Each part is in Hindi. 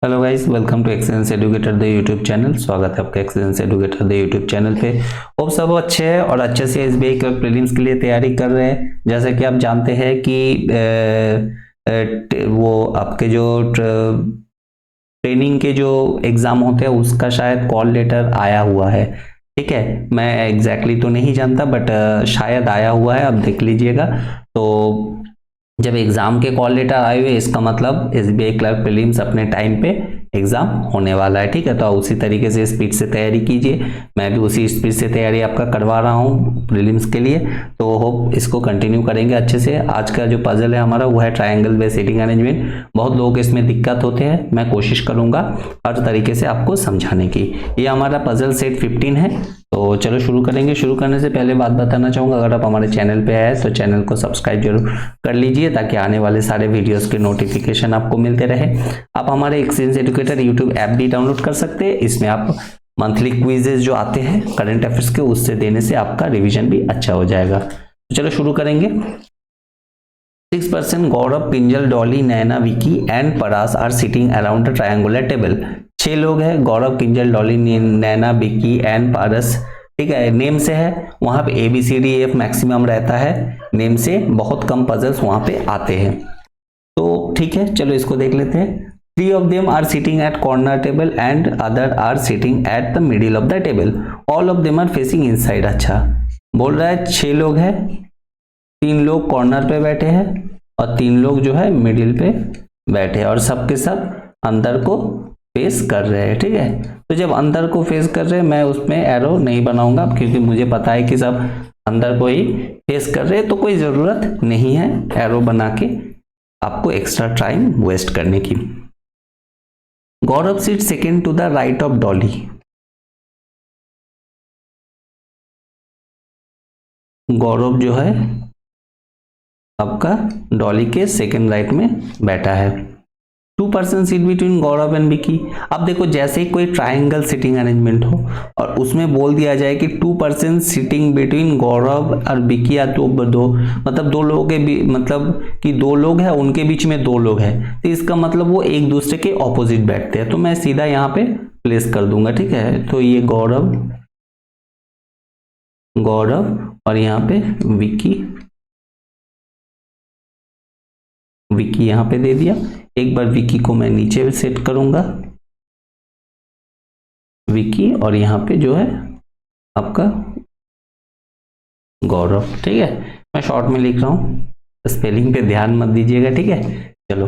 Hello guys, welcome to Excellence Educator the YouTube channel. स्वागत है आपका Excellence Educator the YouTube channel पे। होप सब अच्छे हैं और अच्छे से एसबीआई क्लर्क प्रीलिम्स के लिए तैयारी कर रहे हैं। जैसा कि आप जानते हैं कि वो आपके जो ट्रेनिंग के जो एग्जाम होते हैं उसका शायद कॉल लेटर आया हुआ है। ठीक है, मैं एग्जैक्टली तो नहीं जानता बट शायद आया हुआ है, अब देख लीजिएगा। तो जब एग्जाम के कॉल लेटर आए हुए इसका मतलब एसबीआई क्लर्क प्रीलिम्स अपने टाइम पे एग्जाम होने वाला है। ठीक है, तो आप उसी तरीके से स्पीड से तैयारी कीजिए। मैं भी उसी स्पीड से तैयारी आपका करवा रहा हूँ प्रीलिम्स के लिए, तो होप इसको कंटिन्यू करेंगे अच्छे से। आज का जो पजल है हमारा वो है ट्रायंगल बेस सीटिंग अरेंजमेंट। बहुत लोगों को इसमें दिक्कत होते हैं, मैं कोशिश करूंगा हर तरीके से आपको समझाने की। ये हमारा पजल सेट 15 है। तो चलो शुरू करेंगे। शुरू करने से पहले बात बताना चाहूंगा, अगर आप हमारे चैनल पे आए तो चैनल को सब्सक्राइब जरूर कर लीजिए ताकि आने वाले सारे वीडियोस के नोटिफिकेशन आपको मिलते रहे। आप हमारे एक्सेलेंस एडुकेटर यूट्यूब ऐप भी डाउनलोड कर सकते हैं। इसमें आप मंथली क्विजेज जो आते हैं करंट अफेयर्स के, उससे देने से आपका रिविजन भी अच्छा हो जाएगा। तो चलो शुरू करेंगे। 6% Gaurav, Pinjal, Dolly, Naina, Vicky and Paras are sitting around the triangular table. 6 लोग हैं, Gaurav, Kinjal, Dolly, Naina, Vicky and Paras. ठीक है, नेम से है, वहां पे ABCDEF मैक्सिमम रहता है। नेम से बहुत कम पजल्स वहां पे आते हैं। तो ठीक है, चलो इसको देख लेते हैं। 3 of them are sitting at corner table and other are sitting at the middle of the table. All of them are facing inside। अच्छा, बोल रहा है 6 लोग हैं, 3 लोग कॉर्नर पे बैठे हैं और 3 लोग जो है मिडिल पे बैठे हैं और सबके सब अंदर को फेस कर रहे हैं। ठीक है, तो जब अंदर को फेस कर रहे हैं मैं उसमें एरो नहीं बनाऊंगा क्योंकि मुझे पता है कि सब अंदर को ही फेस कर रहे हैं, तो कोई जरूरत नहीं है एरो बना के आपको एक्स्ट्रा टाइम वेस्ट करने की। Gaurav seat second to the right of Dolly. Gaurav जो है आपका डॉली के सेकेंड राइट में बैठा है। 2% seat between Gaurav and Vicky. अब देखो, जैसे ही कोई ट्राइंगल सिटिंग अरेंजमेंट हो और उसमें बोल दिया जाए कि 2% सीटिंग बिटवीन गौरव और विकी, या तो दो मतलब दो लोगों के मतलब कि 2 लोग हैं उनके बीच में 2 लोग हैं, तो इसका मतलब वो एक दूसरे के ऑपोजिट बैठते हैं। तो मैं सीधा यहाँ पे प्लेस कर दूंगा। ठीक है, तो ये गौरव और यहाँ पे विकी यहाँ पे दे दिया। एक बार विकी को मैं नीचे सेट करूंगा, विकी, और यहाँ पे जो है आपका गौरव। ठीक है, मैं शॉर्ट में लिख रहा हूँ, स्पेलिंग पे ध्यान मत दीजिएगा। ठीक है, चलो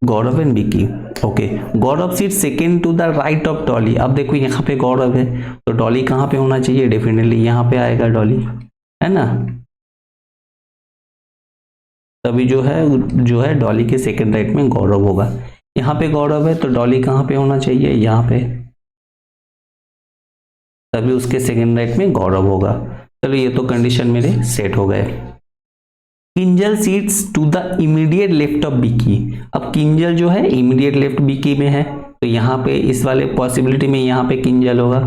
Gaurav and Vicky. Okay, Gaurav seat second to the right of Dolly. अब देखो यहाँ पे गौरव है तो डॉली कहाँ पे होना चाहिए? डेफिनेटली यहाँ पे आएगा डॉली, है ना। तभी जो है डॉली के सेकंड राइट में गौरव होगा। यहाँ पे गौरव है तो डॉली कहाँ पे होना चाहिए? यहाँ पे, तभी उसके सेकंड राइट में गौरव होगा। चलो ये तो कंडीशन मेरे सेट हो गए। Kinjal seats to the immediate left of Vicky. अब किंजल जो है इमीडिएट लेफ्ट विकी में है, तो यहाँ पे इस वाले पॉसिबिलिटी में यहाँ पे किंजल होगा।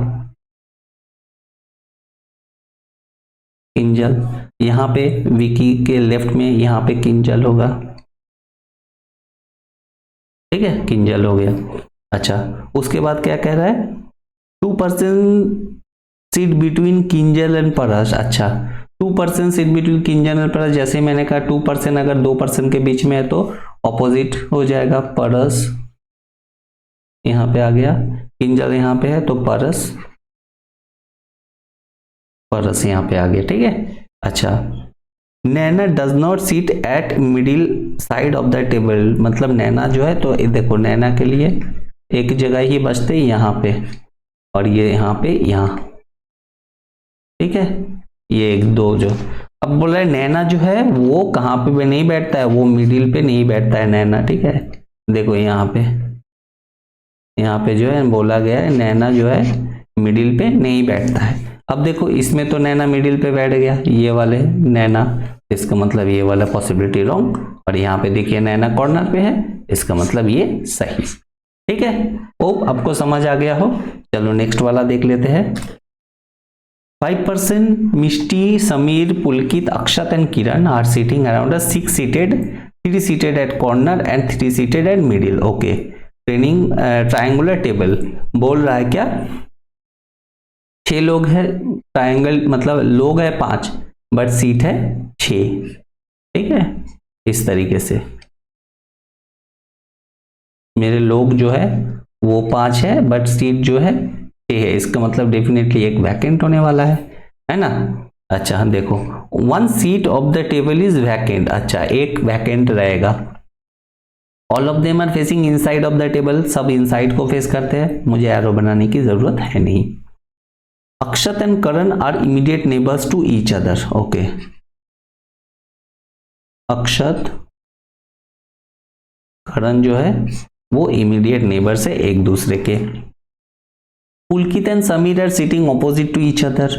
किंजल यहाँ पे विकी के लेफ्ट में, यहाँ पे किंजल होगा। ठीक है, किंजल हो गया। अच्छा, उसके बाद क्या कह रहा है? 2% सीट बिटवीन किंजल एंड परस। अच्छा, 2% सीट बिटवीन किंजल एंड परस। जैसे मैंने कहा 2% अगर 2% के बीच में है तो ऑपोजिट हो जाएगा, परस यहाँ पे आ गया, किंजल यहाँ पे है तो परस यहाँ पे आ गया। ठीक है, अच्छा, Naina does not seat at middle side of the table. मतलब नैना जो है, तो देखो नैना के लिए एक जगह ही बचते यहाँ पे और ये यहाँ पे, यहाँ। ठीक है, ये 1 2 जो अब बोल रहा है नैना जो है वो कहाँ पे नहीं बैठता है, वो मिडिल पे नहीं बैठता है नैना। ठीक है, देखो यहाँ पे जो है बोला गया है नैना जो है मिडिल पे नहीं बैठता है। अब देखो इसमें तो नैना मिडिल पे बैठ गया, ये वाले नैना, इसका मतलब ये वाला पॉसिबिलिटी रॉन्ग। और यहाँ पे देखिए नैना कॉर्नर पे है, इसका मतलब ये सही। ठीक है, होप आपको समझ आ गया हो। चलो नेक्स्ट वाला देख लेते हैं। 5% Mishti, Sameer, Pulkit, Akshat and Kiran are sitting around 6 seated, 3 seated at corner and 3 seated at middle. Okay, training triangular table बोल रहा है क्या, 6 लोग है, ट्रायंगल मतलब लोग है 5 बट सीट है 6, ठीक है। इस तरीके से मेरे लोग जो है वो 5 है बट सीट जो है 6 है, इसका मतलब डेफिनेटली एक वैकेंट होने वाला है ना। अच्छा देखो, 1 seat of the table is vacant, अच्छा एक वैकेंट रहेगा। All of them are facing inside of the table, सब इनसाइड को फेस करते हैं, मुझे एरो बनाने की जरूरत है नहीं। Akshat and Karan are immediate neighbours to each other, okay. Akshat Karan जो है वो इमीडिएट नेबर से एक दूसरे के। Pulkit and Sameer are sitting opposite to each other,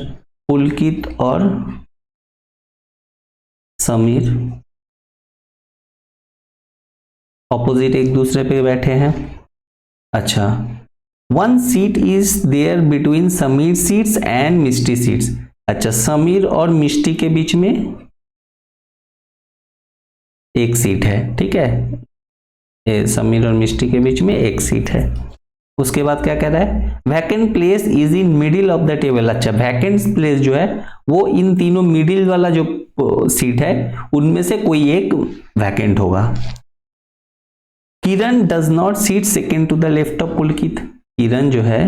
Pulkit और समीर ऑपोजिट एक दूसरे पे बैठे हैं। अच्छा, 1 seat is there between Sameer seats and Mishti seats, अच्छा समीर और मिष्टी के बीच में एक सीट है, ठीक है, ये समीर और मिष्टी के बीच में एक सीट है। उसके बाद क्या कह रहा है, vacant place is in middle of the table, अच्छा वैकेंट प्लेस जो है वो इन तीनों मिडिल वाला जो सीट है उनमें से कोई एक वैकेंट होगा। Kiran does not seat second to the left of Pulkit, Kiran जो है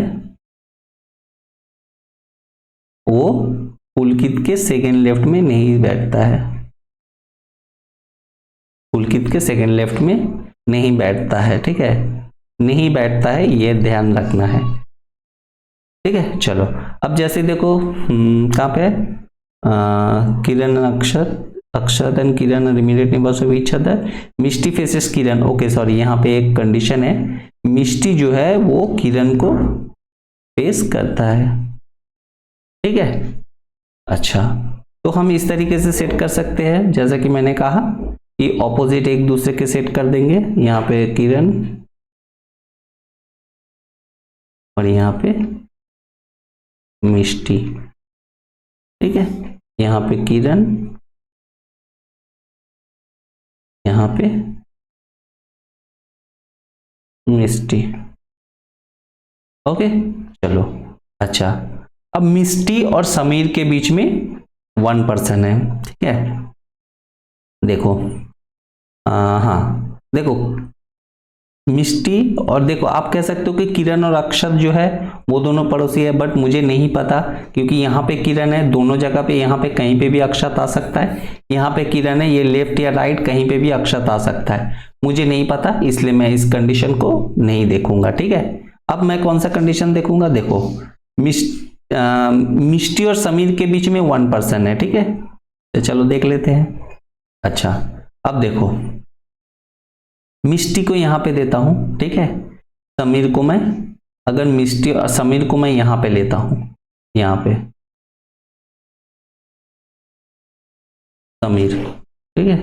वो पुलकित के सेकेंड लेफ्ट में नहीं बैठता है, पुलकित के सेकेंड लेफ्ट में नहीं बैठता है, ठीक है, नहीं बैठता है, ये ध्यान रखना है, ठीक है। चलो अब जैसे देखो कहाँ पे Kiran Akshat and Kiran immediate neighbours of each other, Mishti faces Kiran, okay sorry यहाँ पे एक कंडीशन है, मिष्टी जो है वो किरण को फेस करता है, ठीक है। अच्छा तो हम इस तरीके से सेट कर सकते हैं, जैसा कि मैंने कहा कि ऑपोजिट एक दूसरे के सेट कर देंगे, यहाँ पे किरण और यहाँ पे मिष्टी, ठीक है, यहाँ पे किरण, यहाँ पे मिष्टी, ओके चलो। अच्छा अब मिष्टी और समीर के बीच में 1 पर्सन है, ठीक है, देखो हाँ देखो मिष्टी और देखो आप कह सकते हो कि किरण और अक्षत जो है वो दोनों पड़ोसी है, बट मुझे नहीं पता क्योंकि यहाँ पे किरण है दोनों जगह पे, यहाँ पे कहीं पे भी अक्षत आ सकता है, यहाँ पे किरण है, ये लेफ्ट या राइट कहीं पे भी अक्षत आ सकता है, मुझे नहीं पता इसलिए मैं इस कंडीशन को नहीं देखूंगा, ठीक है। अब मैं कौन सा कंडीशन देखूंगा, देखो मिष्टी और समीर के बीच में 1 पर्सन है, ठीक है, तो चलो देख लेते हैं। अच्छा अब देखो मिष्टी को यहां पे देता हूं, ठीक है, समीर को मैं, अगर मिष्टी और समीर को मैं यहां पे लेता हूं, यहां पे समीर, ठीक है,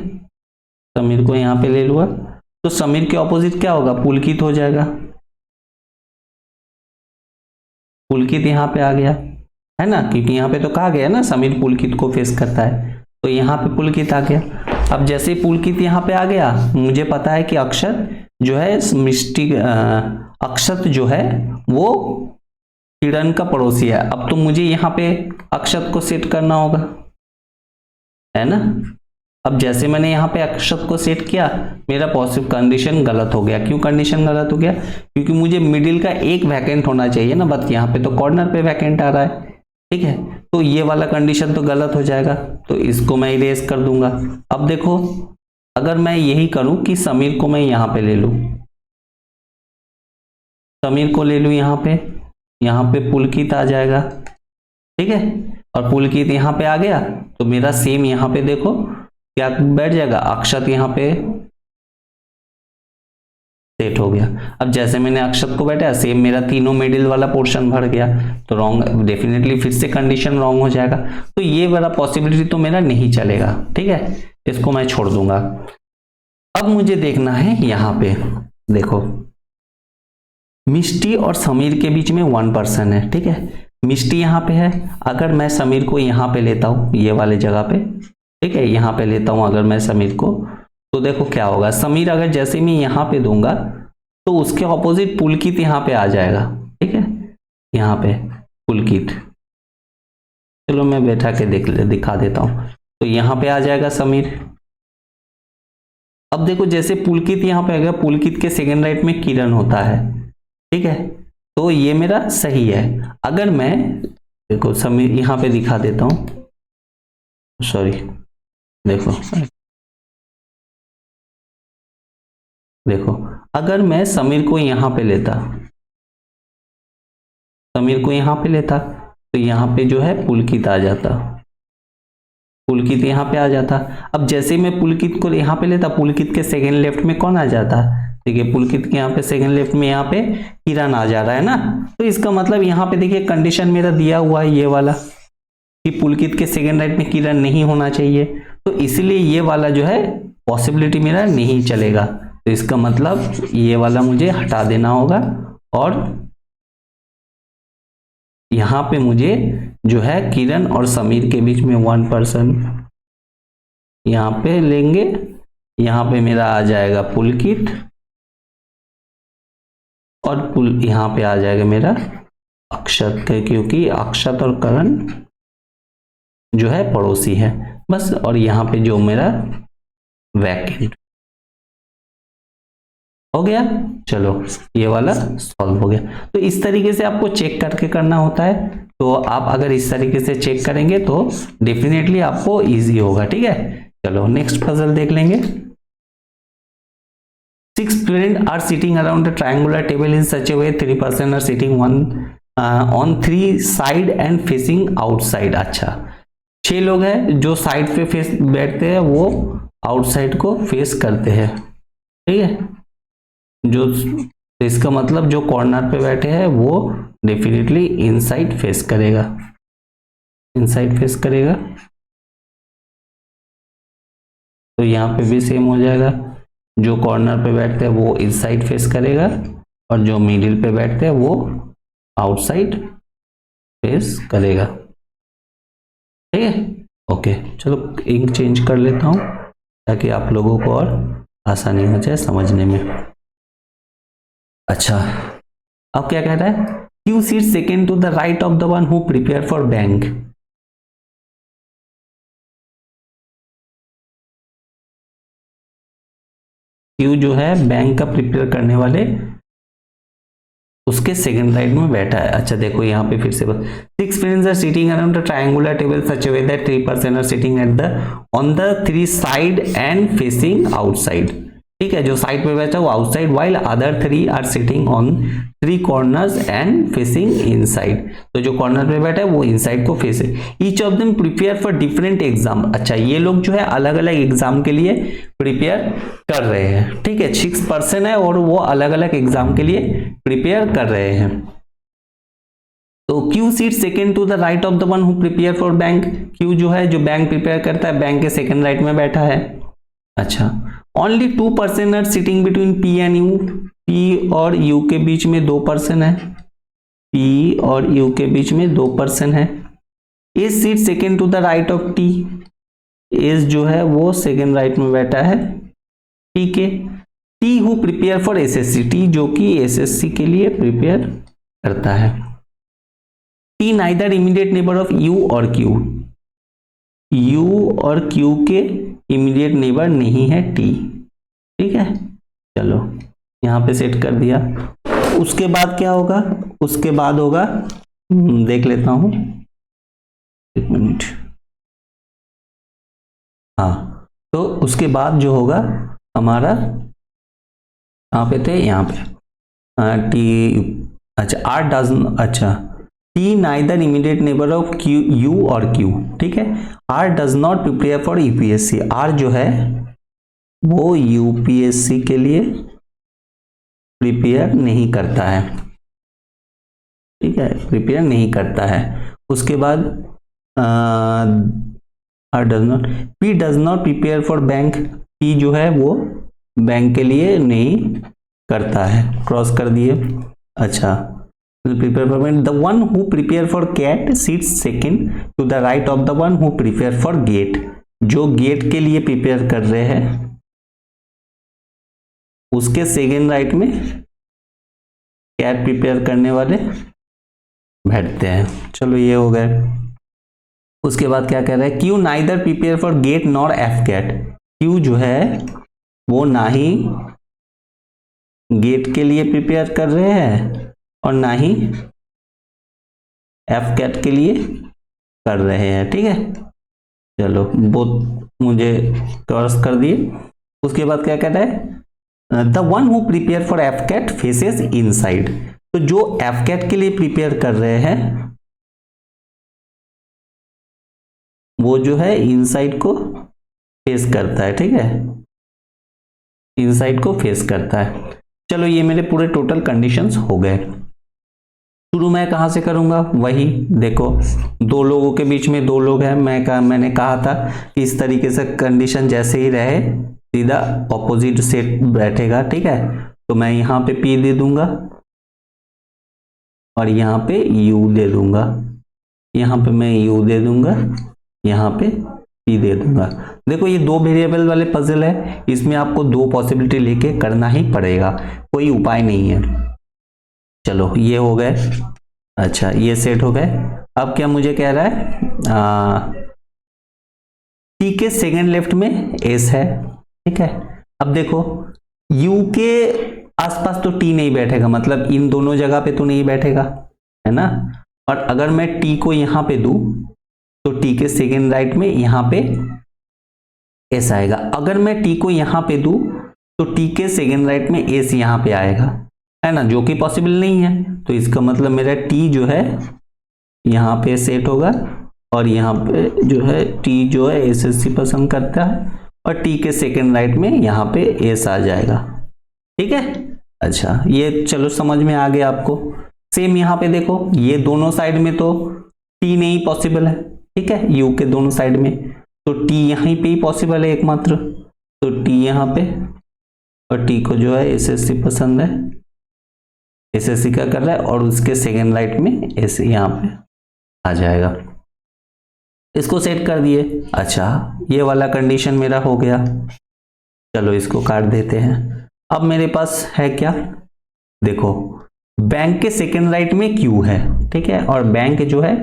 समीर को यहां पे ले लूंगा तो समीर के ऑपोजिट क्या होगा, पुलकित हो जाएगा, पुलकित यहां पे आ गया है ना, क्योंकि यहां पे तो कहा गया ना समीर पुलकित को फेस करता है, तो यहां पे पुलकित आ गया। अब जैसे पुलकित यहां पे आ गया, मुझे पता है कि अक्षत जो है मिष्टी अक्षत जो है वो किरण का पड़ोसी है, अब तो मुझे यहां पे अक्षत को सेट करना होगा, है ना। अब जैसे मैंने यहाँ पे अक्षत को सेट किया, मेरा पॉसिबल कंडीशन गलत हो गया, क्यों कंडीशन गलत हो गया, क्योंकि मुझे मिडिल का एक वैकेंट होना चाहिए ना, बट यहाँ पे तो कॉर्नर पे वैकेंट आ रहा है, ठीक है, तो ये वाला कंडीशन तो गलत हो जाएगा, तो इसको मैं इरेज कर दूंगा। अब देखो अगर मैं यही करूं कि समीर को मैं यहां पे ले लूं, समीर को ले लूं यहाँ पे पुलकित आ जाएगा, ठीक है, और पुलकित यहाँ पे आ गया तो मेरा सेम यहाँ पे देखो क्या बैठ जाएगा, अक्षत यहाँ पे सेट हो गया। अब जैसे मैंने अक्षत को बैठाया सेम मेरा तीनों मिडिल वाला पोर्शन भर गया, तो रॉन्ग डेफिनेटली फिर से कंडीशन रॉन्ग हो जाएगा, तो ये वाला पॉसिबिलिटी तो मेरा नहीं चलेगा, ठीक है, इसको मैं छोड़ दूंगा। अब मुझे देखना है यहाँ पे, देखो मिष्टी और समीर के बीच में 1 पर्सन है, ठीक है, मिष्टी यहाँ पे है, अगर मैं समीर को यहाँ पे लेता हूँ ये वाले जगह पे, ठीक है, यहाँ पे लेता हूँ अगर मैं समीर को, तो देखो क्या होगा, समीर अगर जैसे मैं यहाँ पे दूंगा तो उसके ऑपोजिट पुलकित यहाँ पे आ जाएगा। ठीक है, यहाँ पे पुलकित, चलो मैं बैठा के दिखा देता हूँ। तो यहाँ पे आ जाएगा समीर। अब देखो जैसे पुलकित यहाँ पे आ गया, पुलकित के सेकेंड राइट में किरण होता है। ठीक है, तो ये मेरा सही है। अगर मैं देखो समीर यहाँ पे दिखा देता हूँ, सॉरी, देखो देखो अगर मैं समीर को यहाँ पे लेता, समीर को यहाँ पे लेता, तो यहाँ पे जो है पुलकित आ जाता, पुलकित यहाँ पे आ जाता। अब जैसे मैं पुलकित को यहाँ पे लेता, पुलकित के सेकंड लेफ्ट में कौन आ जाता, देखिए पुलकित के यहाँ पे सेकंड लेफ्ट में यहाँ पे किरण आ जा रहा है ना। तो इसका मतलब यहाँ पे देखिए कंडीशन मेरा दिया हुआ है ये वाला, कि पुलकित के सेकंड राइट में किरण नहीं होना चाहिए, तो इसलिए ये वाला जो है पॉसिबिलिटी मेरा नहीं चलेगा। तो इसका मतलब ये वाला मुझे हटा देना होगा, और यहाँ पे मुझे जो है किरण और समीर के बीच में 1% यहाँ पे लेंगे, यहाँ पे मेरा आ जाएगा पुलकित, और यहाँ पे आ जाएगा मेरा अक्षत, क्योंकि अक्षत और करण जो है पड़ोसी है बस। और यहाँ पे जो मेरा वैकेंट हो गया, चलो ये वाला सॉल्व हो गया। तो इस तरीके से आपको चेक करके करना होता है। तो आप अगर इस तरीके से चेक करेंगे तो डेफिनेटली आपको इजी होगा। ठीक है, चलो नेक्स्ट पजल देख लेंगे। 6 friends are sitting around a triangular table in such a way 3 person are sitting on 3 side and facing outside। अच्छा, 6 लोग हैं जो साइड पे फेस बैठते हैं, वो आउटसाइड को फेस करते हैं। ठीक है, जो इसका मतलब जो कॉर्नर पे बैठे हैं वो डेफिनेटली इनसाइड फेस करेगा, इनसाइड फेस करेगा। तो यहाँ पे भी सेम हो जाएगा, जो कॉर्नर पे बैठते हैं वो इनसाइड फेस करेगा, और जो मिडिल पे बैठते हैं वो आउटसाइड फेस करेगा। ठीक है, ओके, चलो इंक चेंज कर लेता हूँ ताकि आप लोगों को और आसानी हो जाए समझने में। अच्छा, अब क्या कह रहा है, Q seat second to the right of the one who prepare for bank. Q जो है बैंक का प्रिपेयर करने वाले उसके सेकंड राइट में बैठा है। अच्छा देखो यहाँ पे फिर से 6 friends are sitting around a triangular table such a way that 3 person are sitting on the 3 side and facing outside। ठीक है, जो साइड पे बैठा वो outside, while other 3 are sitting on 3 corners and facing inside। तो जो कॉर्नर पे बैठा है वो इनसाइड को फेस है। Each of them prepare for different exam। अच्छा, ये लोग जो है अलग अलग एग्जाम के लिए प्रिपेयर कर रहे हैं। ठीक है, 6 पर्सन है और वो अलग अलग एग्जाम के लिए प्रिपेयर कर रहे हैं। तो Q seat second to the right of the one who prepare for bank. Q जो है जो बैंक प्रिपेयर करता है, बैंक के सेकेंड राइट में बैठा है। अच्छा, only 2 person are sitting between P and U. P और यू के बीच में 2 पर्सन है, पी और यू के बीच में 2 पर्सन है। S seat second to the right of T. S जो है वो सेकेंड राइट में बैठा है। ठीक है, T who prepare for SSC. T जो कि एसएससी के लिए प्रिपेयर करता है। T neither immediate neighbour of you और क्यू। यू और क्यू के इमीडिएट नेबर नहीं है टी। ठीक है, चलो यहां पे सेट कर दिया। उसके बाद क्या होगा, उसके बाद होगा, देख लेता हूं, एक मिनट। हाँ, तो उसके बाद जो होगा हमारा, कहाँ पे थे, यहाँ पे टी। अच्छा, आर डज, अच्छा, T neither immediate neighbour of Q, U और क्यू। ठीक है, R does not prepare for UPSC. R जो है वो यूपीएससी के लिए प्रिपेयर नहीं करता है। ठीक है, प्रिपेयर नहीं करता है। उसके बाद R does not, P does not prepare for bank. P जो है वो बैंक के लिए नहीं करता है, क्रॉस कर दिए। अच्छा, prepare for bank. The one who prepare for CAT seats second to the right of the one who prepare for GATE. जो गेट के लिए प्रिपेयर कर रहे हैं उसके सेकेंड राइट में कैट प्रिपेयर करने वाले बैठते हैं। चलो ये हो गए। उसके बाद क्या कह रहा है, Q neither prepare for GATE nor F CAT. Q जो है वो ना ही गेट के लिए प्रिपेयर कर रहे हैं और ना ही एफ कैट के लिए कर रहे हैं, ठीक है। चलो वो मुझे क्रॉस कर दिए। उसके बाद क्या कहता है, the one who prepare for F CAT faces inside. तो जो एफ कैट के लिए प्रिपेयर कर रहे हैं वो जो है इनसाइड को फेस करता है, ठीक है, इनसाइड को फेस करता है। चलो ये मेरे पूरे टोटल कंडीशंस हो गए। शुरू मैं कहां से करूंगा, वही देखो, दो लोगों के बीच में दो लोग हैं, मैंने कहा था कि इस तरीके से कंडीशन जैसे ही रहे सीधा ऑपोजिट सेट बैठेगा, ठीक है। तो मैं यहां पे P दे दूंगा और यहां पे U दे दूंगा, यहां पे मैं U दे दूंगा, यहां पे P दे दूंगा। देखो ये दो वेरिएबल वाले पजल है, इसमें आपको दो पॉसिबिलिटी लेके करना ही पड़ेगा, कोई उपाय नहीं है। चलो ये हो गए। अच्छा ये सेट हो गए। अब क्या मुझे कह रहा है, टी के सेकेंड लेफ्ट में एस है, ठीक है। अब देखो यू के आसपास तो टी नहीं बैठेगा, मतलब इन दोनों जगह पे तो नहीं बैठेगा, है ना। और अगर मैं टी को यहां पे दूं तो टी के सेकेंड राइट में यहां पे एस आएगा। अगर मैं टी को यहां पे दूं तो टी के सेकेंड राइट में एस यहां पे आएगा, है ना, जो कि पॉसिबल नहीं है। तो इसका मतलब मेरा टी जो है यहां पे सेट होगा और यहां पे जो है टी जो है एस एस सी पसंद करता है और टी के सेकेंड राइट में यहां पे एस आ जाएगा, ठीक है। अच्छा ये चलो समझ में आ गया आपको। सेम यहां पे देखो, ये दोनों साइड में तो टी नहीं पॉसिबल है, ठीक है, यू के दोनों साइड में, तो टी यहीं पे ही पॉसिबल है एकमात्र, तो टी यहां पे और टी को जो है एस एस सी पसंद है, एस एस सी क्या कर रहा है और उसके सेकेंड राइट में एस यहां पे आ जाएगा। इसको सेट कर दिए। अच्छा ये वाला कंडीशन मेरा हो गया, चलो इसको काट देते हैं। अब मेरे पास है क्या, देखो बैंक के सेकेंड राइट में क्यू है, ठीक है, और बैंक जो है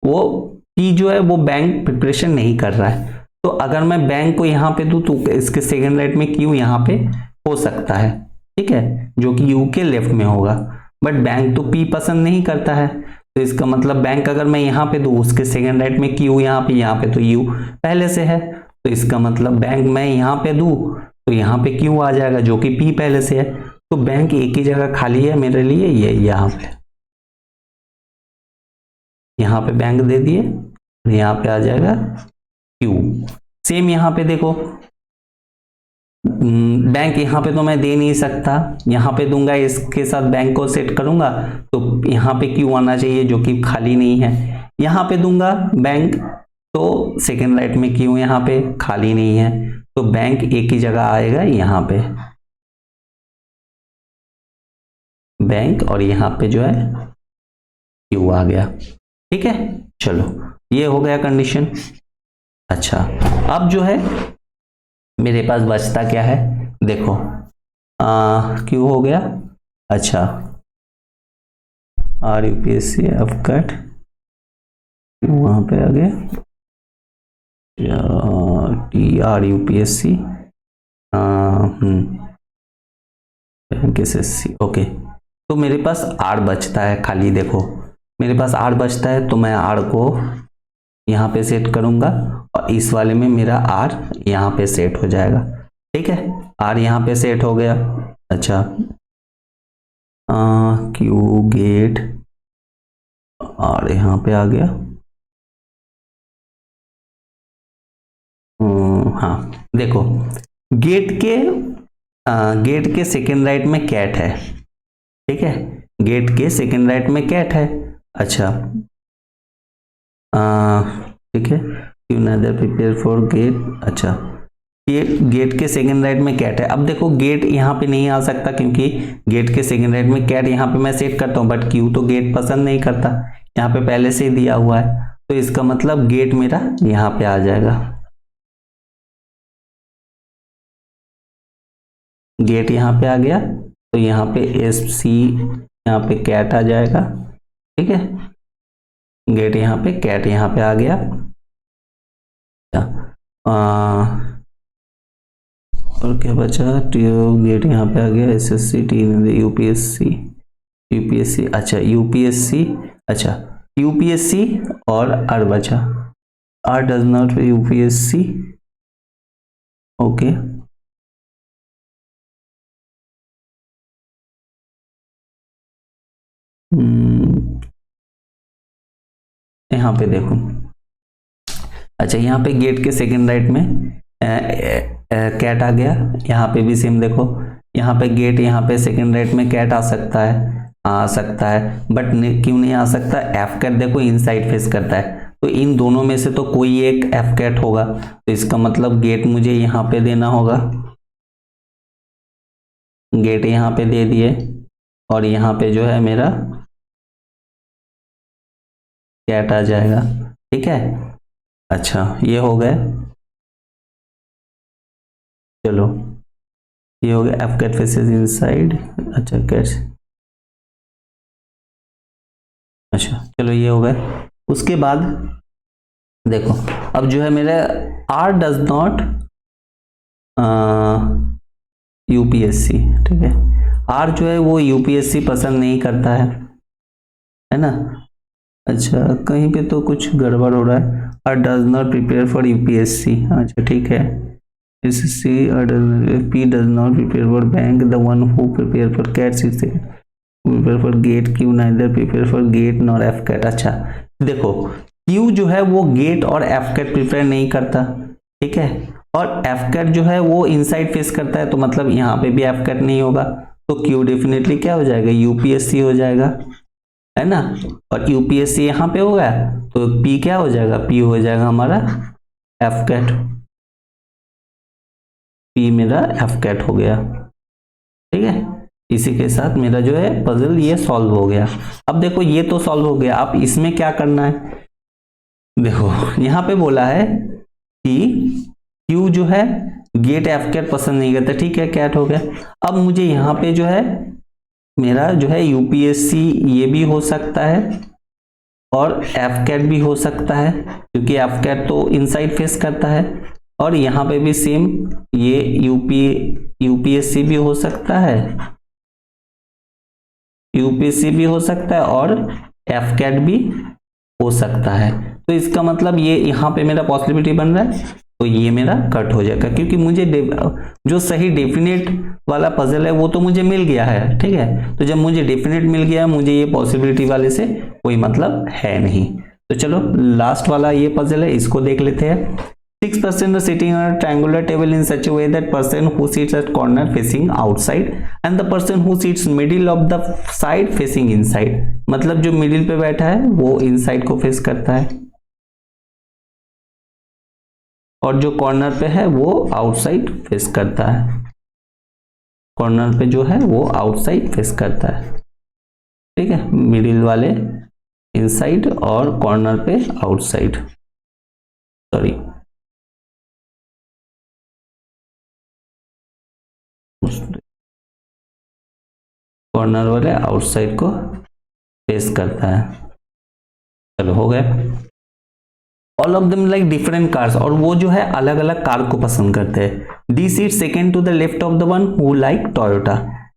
वो P जो है वो बैंक प्रिपरेशन नहीं कर रहा है। तो अगर मैं बैंक को यहां पे दूं तो इसके सेकेंड राइट में क्यू यहां पे हो सकता है, ठीक है, जो कि यू के लेफ्ट में होगा। बट बैंक तो P पसंद नहीं करता है, तो इसका मतलब बैंक अगर मैं यहां पे दूं उसके सेकेंड राइट में क्यू यहां पे तो यू पहले से है, तो इसका मतलब बैंक मैं यहां पे दूं तो यहां पे क्यू आ जाएगा जो कि P पहले से है। तो बैंक एक ही जगह खाली है मेरे लिए, ये यहां पे बैंक दे दिए, यहां पे आ जाएगा क्यू। सेम यहां पे देखो, बैंक यहां पे तो मैं दे नहीं सकता, यहां पे दूंगा, इसके साथ बैंक को सेट करूंगा तो यहां पे क्यू आना चाहिए जो कि खाली नहीं है। यहां पे दूंगा बैंक तो सेकेंड राइट में क्यू यहां पे खाली नहीं है, तो बैंक एक ही जगह आएगा यहां पे, बैंक, और यहां पे जो है क्यू आ गया, ठीक है। चलो ये हो गया कंडीशन। अच्छा अब जो है मेरे पास बचता क्या है, देखो क्यू हो गया। अच्छा आर यूपीएससी एफ कैट वहां पे आ गया, T R UPSC bank SSC, okay. तो मेरे पास आर बचता है खाली, देखो मेरे पास आर बचता है, तो मैं आर को यहाँ पे सेट करूंगा और इस वाले में मेरा आर यहाँ पे सेट हो जाएगा, ठीक है। आर यहाँ पे सेट हो गया। अच्छा क्यू गेट आर यहाँ पे आ गया। हाँ देखो गेट के सेकेंड राइट में कैट है, ठीक है, गेट के सेकेंड राइट में कैट है। अच्छा ठीक है, U neither prepare for GATE. अच्छा ये गेट के सेकेंड राइट में कैट है। अब देखो गेट यहाँ पे नहीं आ सकता क्योंकि गेट के सेकेंड राइट में कैट यहाँ पे मैं सेट करता हूँ, बट क्यू तो गेट पसंद नहीं करता, यहाँ पे पहले से ही दिया हुआ है, तो इसका मतलब गेट मेरा यहाँ पे आ जाएगा, गेट यहाँ पे आ गया, तो यहाँ पे एस सी यहाँ पे कैट आ जाएगा, ठीक है। गेट यहाँ पे, कैट यहाँ पे आ गया। और क्या बचा, गेट यहाँ पे आ गया, एसएससी, टी, यूपीएससी, यूपीएससी, अच्छा यूपीएससी, अच्छा यूपीएससी और आर बचा। R does not UPSC, okay. यहाँ पे देखो, अच्छा यहाँ पे गेट के सेकंड राइट में कैट आ गया। यहाँ पे भी सेम देखो, यहाँ पे गेट, यहाँ पे सेकंड राइट में कैट आ सकता है, आ सकता है, बट क्यों नहीं आ सकता, एफ कैट देखो इनसाइड फेस करता है, तो इन दोनों में से तो कोई एक एफ कैट होगा, तो इसका मतलब गेट मुझे यहाँ पे देना होगा, गेट यहाँ पे दे दिए, और यहाँ पे जो है मेरा कैट आ जाएगा, ठीक है। अच्छा ये हो गए, चलो ये हो गया, एफ कैट फेसेस इनसाइड, अच्छा कैट, अच्छा चलो ये हो गया। उसके बाद देखो, अब जो है मेरा आर डज नॉट यूपीएससी, ठीक है। आर जो है वो यूपीएससी पसंद नहीं करता है ना। अच्छा कहीं पे तो कुछ गड़बड़ हो रहा है, R does not prepare for UPSC, अच्छा ठीक है। SSC, P does not prepare for bank, the one who prepare for CATs is prepare for GATE, Q neither prepare for GATE nor F CAT. अच्छा देखो, क्यू जो है वो गेट और एफ कैट प्रिपेयर नहीं करता, ठीक है, और एफ कैट जो है वो इनसाइड फेस करता है, तो मतलब यहाँ पे भी एफ कैट नहीं होगा, तो क्यू डेफिनेटली क्या हो जाएगा, यूपीएससी हो जाएगा, है ना। और यूपीएससी यहाँ पे होगा, तो पी क्या हो जाएगा, पी हो जाएगा हमारा एफ कैट, पी मेरा एफ कैट हो गया, ठीक है। इसी के साथ मेरा जो है पजल ये सॉल्व हो गया। अब देखो ये तो सॉल्व हो गया, अब इसमें क्या करना है, देखो यहाँ पे बोला है कि क्यू जो है गेट एफ कैट पसंद नहीं करता, ठीक है, कैट हो गया। अब मुझे यहाँ पे जो है मेरा जो है यूपीएससी ये भी हो सकता है और एफ कैट भी हो सकता है, क्योंकि एफ कैट तो इनसाइड फेस करता है, और यहाँ पे भी सेम ये यूपीएससी भी हो सकता है, यूपीएससी भी हो सकता है और एफ कैट भी हो सकता है। तो इसका मतलब ये यहाँ पे मेरा पॉसिबिलिटी बन रहा है, तो ये मेरा कट हो जाएगा, क्योंकि मुझे जो सही डेफिनेट वाला पजल है वो तो मुझे मिल गया है, ठीक है। तो जब मुझे डेफिनेट मिल गया, मुझे ये पॉसिबिलिटी वाले से कोई मतलब है नहीं। तो चलो लास्ट वाला ये पजल है, इसको देख लेते हैं। 6% are sitting on a triangular table in such a way that person who sits at corner facing outside and the person who sits middle of the side facing inside, मतलब जो मिडिल पे बैठा है वो इनसाइड को फेस करता है, और जो कॉर्नर पे है वो आउटसाइड फेस करता है, कॉर्नर पे जो है वो आउटसाइड फेस करता है, ठीक है। मिडिल वाले इनसाइड और कॉर्नर पे आउटसाइड, सॉरी कॉर्नर वाले आउटसाइड को फेस करता है। चलो हो गए। All of them like different cars, और वो जो है अलग अलग कार को पसंद करते हैं। D seat second to the left of the one who like Toyota,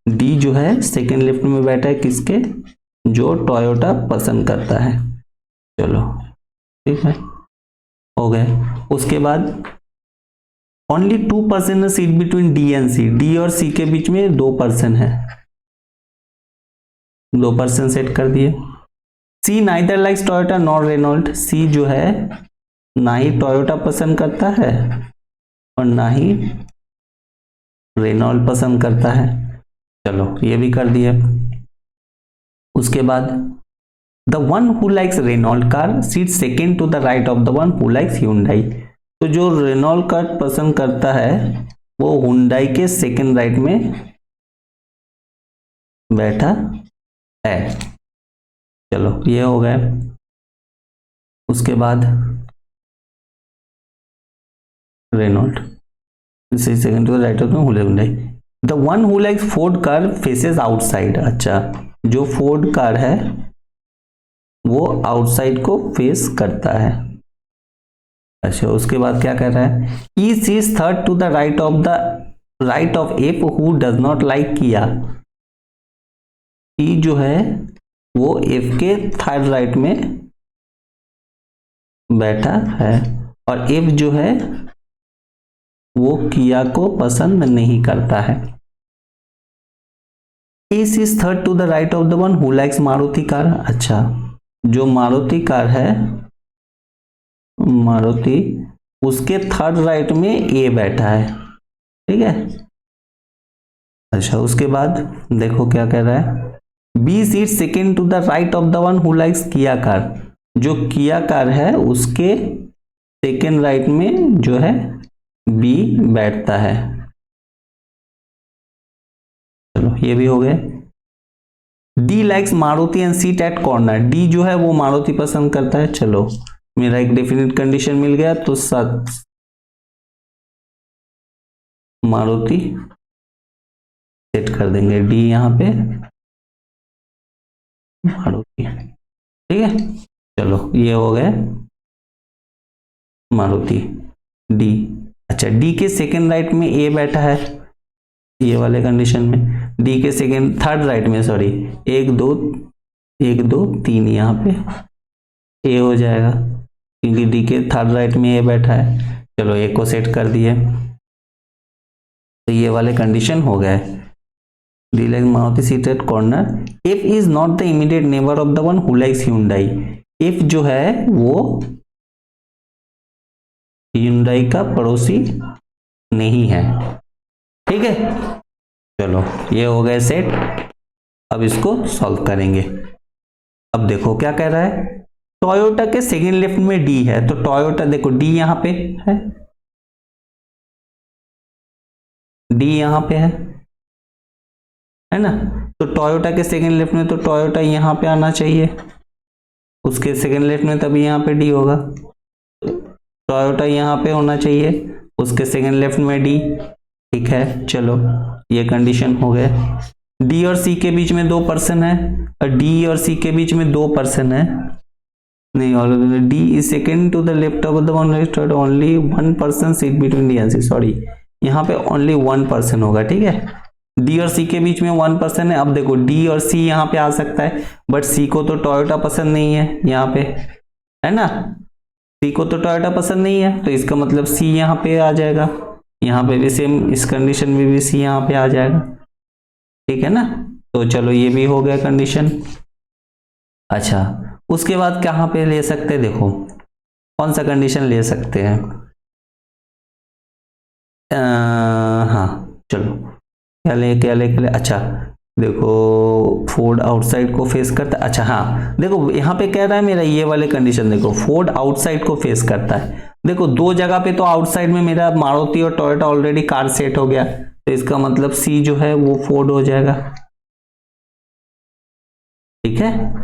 D जो है सेकेंड लेफ्ट में बैठा है किसके, जो टोयोटा पसंद करता है। चलो ठीक है, हो गए। उसके बाद only 2% seat between D and C, D और सी के बीच में 2% है, 2% सेट कर दिए। C neither likes Toyota nor Renault, C जो है ना ही टोयोटा पसंद करता है और ना ही रेनॉल्ट पसंद करता है। चलो ये भी कर दिया। उसके बाद the one who likes Renault car seat second to the right of the one who likes hyundai, तो जो रेनॉल्ट कार पसंद करता है वो हुंडई के सेकेंड राइट में बैठा है। चलो ये हो गए। उसके बाद Renault second to the right of the Hyundai, the one who likes Ford car faces outside. अच्छा, जो फोर्ड कार है वो आउटसाइड को फेस करता है। अच्छा, उसके बाद क्या कर रहा है, E sees third to the right of F who does not like किया। ई जो है वो एफ के थर्ड राइट में बैठा है और एफ जो है वो किया को पसंद नहीं करता है। S is third to the right of the one who likes Maruti car. अच्छा, जो मारुति कार है, मारुति, उसके थर्ड राइट में ए बैठा है। ठीक है। अच्छा, उसके बाद देखो क्या कह रहा है, B seat second to the right of the one who likes Kia car. जो किया कार है उसके सेकेंड राइट में जो है बी बैठता है। चलो, ये भी हो गए। D likes Maruti and seat at corner. D जो है वो मारुति पसंद करता है। चलो, मेरा एक डेफिनेट कंडीशन मिल गया, तो मारुति सेट कर देंगे, डी यहां पे मारुति। ठीक है, चलो ये हो गए मारुति डी। अच्छा, डी के सेकेंड राइट में ए बैठा है, ये वाले कंडीशन में डी के सेकेंड थर्ड राइट में, सॉरी, 1 2 3 यहाँ पे ए हो जाएगा क्योंकि डी के थर्ड राइट में ए बैठा है। चलो, ए को सेट कर दिए, तो ये वाले कंडीशन हो गए। D like Maruti seat at corner. F is not the immediate neighbour of the one who likes Hyundai. F जो है वो ह्यूंडई का पड़ोसी नहीं है। ठीक है, चलो ये हो गए सेट। अब इसको सॉल्व करेंगे। अब देखो क्या कह रहा है, टोयोटा के सेकेंड लेफ्ट में डी है, तो टोयोटा देखो डी यहां पे है ना, तो टोयोटा के सेकेंड लेफ्ट में तो टोयोटा यहां पे आना चाहिए, उसके सेकेंड लेफ्ट में तभी यहां पे डी होगा। टोयोटा यहां पे होना चाहिए, उसके सेकेंड लेफ्ट में डी। ठीक है, चलो ये कंडीशन हो गए। डी और सी के बीच में 2 पर्सन है, और डी और सी के बीच में 2 पर्सन है नहीं, और D is second to the left of the one only 1 person seat between D and C. Sorry, यहाँ पे ओनली 1 पर्सन होगा। ठीक है, डी और सी के बीच में 1 पर्सन है। अब देखो डी और सी यहाँ पे आ सकता है, बट सी को तो टोयोटा पसंद नहीं है यहाँ पे, है ना, सी को तो टोयोटा पसंद नहीं है, तो इसका मतलब सी यहाँ पे आ जाएगा। यहाँ पे भी सेम, इस कंडीशन में भी सी यहाँ पे आ जाएगा। ठीक है ना, तो चलो ये भी हो गया कंडीशन। अच्छा, उसके बाद कहाँ पे ले सकते हैं, देखो कौन सा कंडीशन ले सकते हैं। हाँ, चलो क्या ले। अच्छा देखो, फोर्ड आउटसाइड को फेस करता है। अच्छा हाँ, देखो यहाँ पे कह रहा है मेरा ये वाले कंडीशन, देखो फोर्ड आउटसाइड को फेस करता है। देखो 2 जगह पे तो आउटसाइड में मेरा मारुति और टोयोटा ऑलरेडी कार सेट हो गया, तो इसका मतलब सी जो है वो फोर्ड हो जाएगा। ठीक है,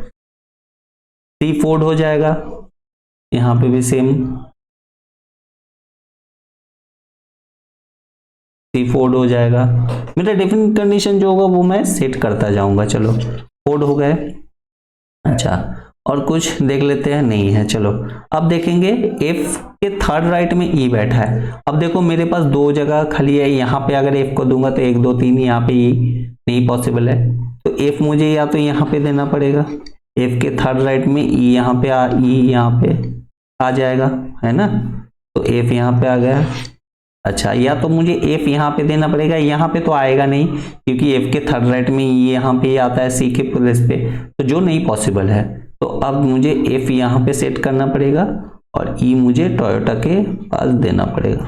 सी फोर्ड हो जाएगा। यहां पे भी सेम सी फोर्ड हो जाएगा। मेरा डेफिनेट कंडीशन जो होगा वो मैं सेट करता जाऊंगा। चलो, फोर्ड हो गए। अच्छा, और कुछ देख लेते हैं, नहीं है। चलो अब देखेंगे, एफ के थर्ड राइट में ई बैठा है। अब देखो मेरे पास 2 जगह खाली है, यहाँ पे अगर एफ को दूंगा तो 1 2 3, यहाँ पे ई नहीं पॉसिबल है, तो एफ मुझे या तो यहाँ पे देना पड़ेगा, एफ के थर्ड राइट में ई यहाँ पे यहाँ पे आ जाएगा, है ना, तो एफ यहाँ पे आ गया। अच्छा, या तो मुझे एफ यहाँ पे देना पड़ेगा, यहाँ पे तो आएगा नहीं क्योंकि एफ के थर्ड राइट में यहाँ पे आता है सी के प्लेस पे, तो जो नहीं पॉसिबल है। तो अब मुझे एफ यहाँ पे सेट करना पड़ेगा और ई मुझे टोयोटा के पास देना पड़ेगा।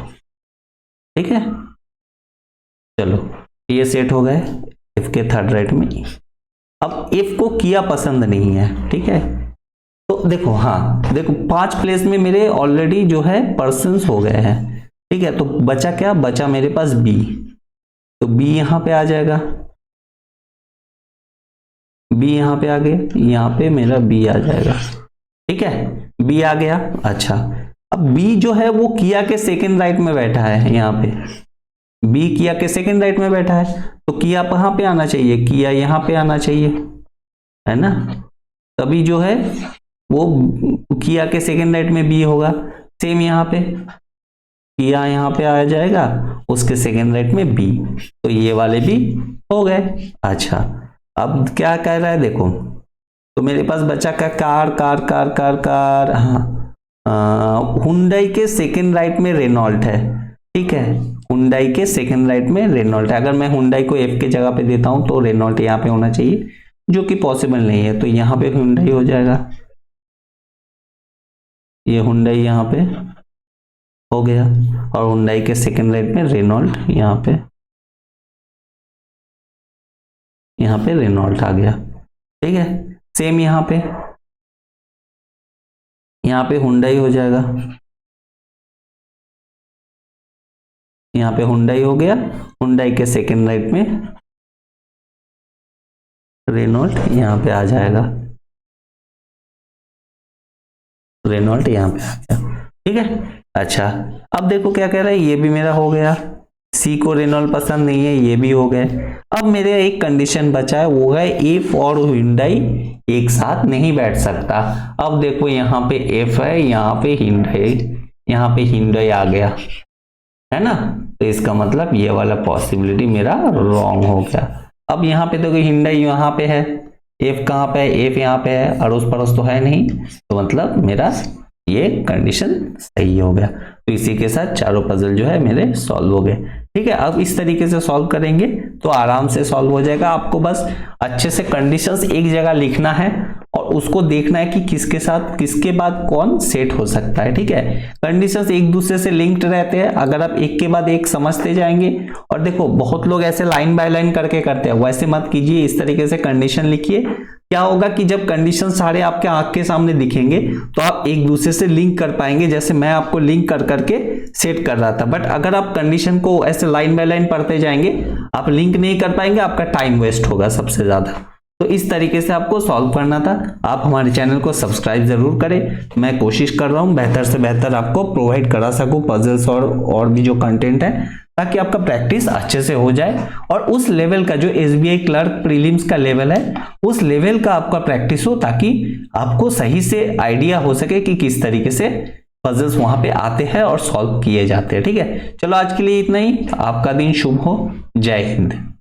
ठीक है, चलो ये सेट हो गए एफ के थर्ड राइट में। अब एफ को किया पसंद नहीं है। ठीक है, तो देखो, हाँ देखो 5 प्लेस में मेरे ऑलरेडी जो है पर्सन्स हो गए हैं। ठीक है, तो बचा क्या, बचा मेरे पास बी, तो बी यहां पे आ जाएगा, बी यहां पे आ गया, यहां पे मेरा बी आ जाएगा। ठीक है, बी आ गया। अच्छा, अब बी जो है वो किया के सेकेंड राइट में बैठा है यहाँ पे, बी किया के सेकंड राइट में बैठा है, तो किया कहाँ पे आना चाहिए, किया यहाँ पे आना चाहिए, है ना, तभी जो है वो किया के सेकंड राइट में बी होगा। सेम यहाँ पे किया यहाँ पे आ जाएगा, उसके सेकंड राइट में बी, तो ये वाले भी हो गए। अच्छा, अब क्या कह रहा है देखो, तो मेरे पास बचा क्या, car car car car car, हाँ, हुंडई के सेकंड राइट में रेनॉल्ट है, ठीक है, हुंडई के सेकंड राइट में रेनॉल्ट है। अगर मैं हुंडई को एफ के जगह पे देता हूं तो रेनॉल्ट यहाँ पे होना चाहिए, जो कि पॉसिबल नहीं है, तो यहाँ पे हुंडई हो जाएगा, ये हुंडई यहाँ पे हो गया, और हुंडई के सेकंड राइट में रेनॉल्ट यहाँ पे रेनॉल्ट आ गया, ठीक है। सेम यहाँ पे हुंडई हो जाएगा, यहाँ पे हुंडई हो गया, हुंडई के सेकंड राइट में रेनॉल्ट यहाँ पे आ जाएगा, रेनॉल्ट यहाँ पे आ गया, ठीक है। अच्छा, अब देखो क्या कह रहा है, ये भी मेरा हो गया, सी को रेनॉल्ट पसंद नहीं है, ये भी हो गए। अब मेरे एक कंडीशन बचा है, वो है एफ और हुंडई एक साथ नहीं बैठ सकता। अब देखो यहाँ पे एफ है, यहाँ पे हुंडई आ गया, है ना, तो इसका मतलब ये वाला पॉसिबिलिटी मेरा रॉन्ग हो गया। अब यहाँ पे देखो हुंडई यहाँ पे है, एफ कहाँ पे है, एफ यहाँ पे है, अड़ोस पड़ोस तो है नहीं, तो मतलब मेरा ये कंडीशन सही हो गया। तो इसी के साथ चारों पजल जो है मेरे सॉल्व हो गए, ठीक है। अब इस तरीके से सॉल्व करेंगे तो आराम से सॉल्व हो जाएगा। आपको बस अच्छे से कंडीशंस एक जगह लिखना है और उसको देखना है कि किसके साथ किसके बाद कौन सेट हो सकता है, ठीक है। कंडीशंस एक दूसरे से लिंक्ड रहते हैं, अगर आप एक के बाद एक समझते जाएंगे, और देखो बहुत लोग ऐसे लाइन बाय लाइन करके करते हैं, वैसे मत कीजिए, इस तरीके से कंडीशन लिखिए। क्या होगा कि जब कंडीशन सारे आपके आंख के सामने दिखेंगे तो आप एक दूसरे से लिंक कर पाएंगे, जैसे मैं आपको लिंक कर करके सेट कर रहा था। बट अगर आप कंडीशन को ऐसे लाइन बाय लाइन पढ़ते जाएंगे, आप लिंक नहीं कर पाएंगे, आपका टाइम वेस्ट होगा सबसे ज्यादा। तो इस तरीके से आपको सॉल्व करना था। आप हमारे चैनल को सब्सक्राइब जरूर करें, मैं कोशिश कर रहा हूं बेहतर से बेहतर आपको प्रोवाइड करा सकूं पजल्स और भी जो कंटेंट है, ताकि आपका प्रैक्टिस अच्छे से हो जाए और उस लेवल का जो एसबीआई क्लर्क प्रीलिम्स का लेवल है, उस लेवल का आपका प्रैक्टिस हो, ताकि आपको सही से आइडिया हो सके कि किस तरीके से पजल्स वहां पे आते हैं और सॉल्व किए जाते हैं, ठीक है। चलो आज के लिए इतना ही, आपका दिन शुभ हो, जय हिंद।